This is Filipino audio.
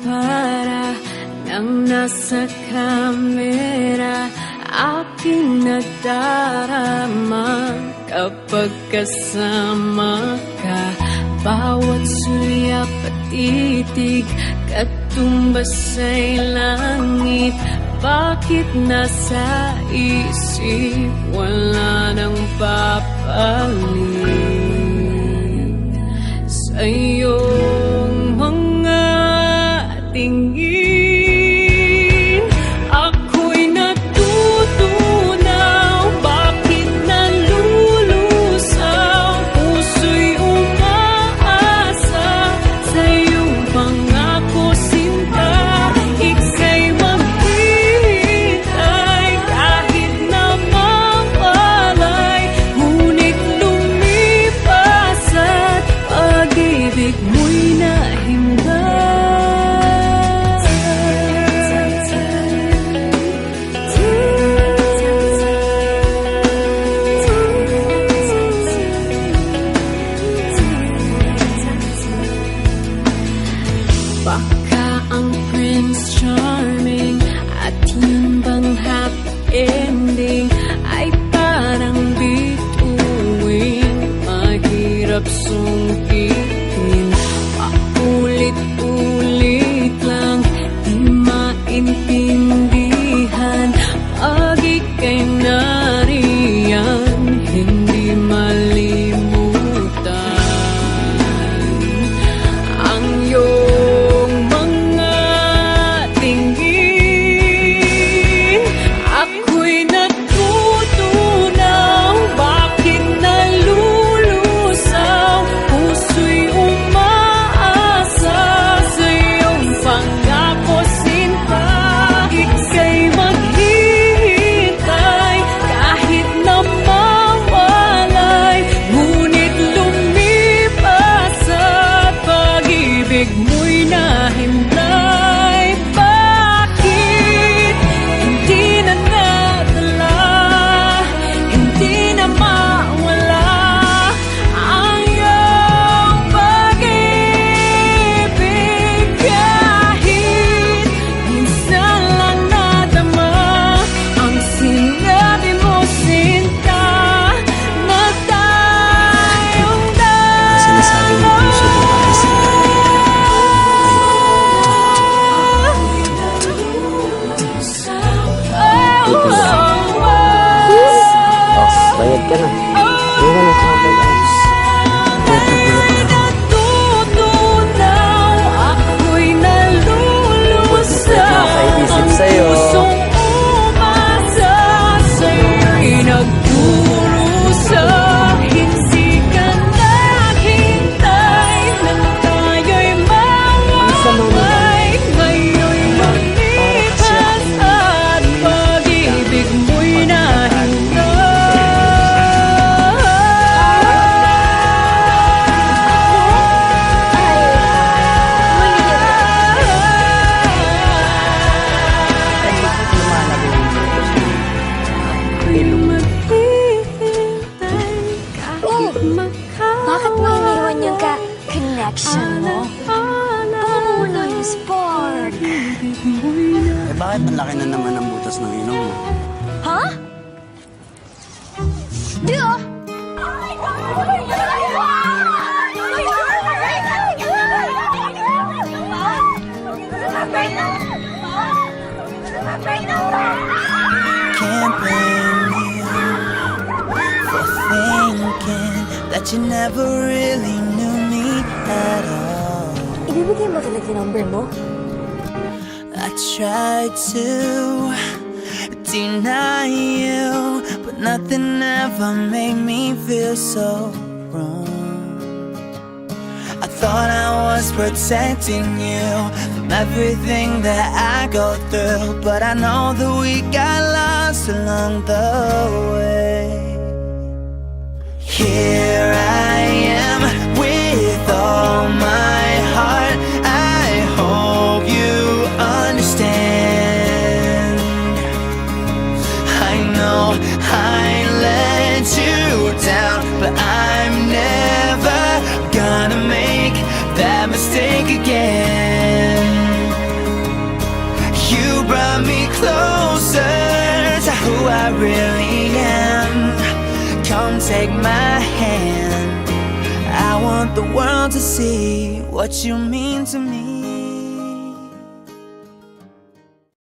para nang nasa kamera. Aking nadarama kapag kasama ka. Bawat sulyap at titig, katumbas ay langit. Bakit nasa isip wala nang papalit sa iyong mga tingin? Baka ang Prince Charming at yun bang happy ending ay parang bituin, mahirap sungkitin. Paulit-ulit lang, di maintindihan. Pag ika'y nariyan, hindi malimutan ang iyong mga tingin. Ako'y natutunaw, bakit nalulusaw? Puso'y umaasa sa iyong pangako, sinta. Ika'y maghihintay kahit na mawalay, ngunit lumipas at pag-ibig mo'y nahimlay. Bakit hindi na nadala, hindi na mawala ang iyong pag-ibig? Kahit minsan lang nadama ang sinabi mo, sinta, na tayong Sinasabi ng puso ko para sa bayad ka na. Hindi ka na sa akin. natutunaw, ako'y nalulusaw. Nakaisip sa'yo. Ang pusong umasa sa'yo'y nagdurusa. Hindi ka naghintay nang tayo'y mawaway. Ngayon'y lumipas at pag-ibig mo'y Bakit mo iniwan yung connection mo? Baka muna yung spark. Eh bakit ang laki na naman ang butas ng ilong mo? Ha? Di oh! Can't blame you for thinking that you never really knew me at all. Ibibigay mo talaga yung number mo? I tried to deny you, but nothing ever made me feel so wrong. I thought I was protecting you from everything that I go through, but I know that we got lost along the way. Here I am with all my heart. I hope you understand. I know I let you down, but I'm never gonna make that mistake again. really am. Come take my hand. I want the world to see what you mean to me.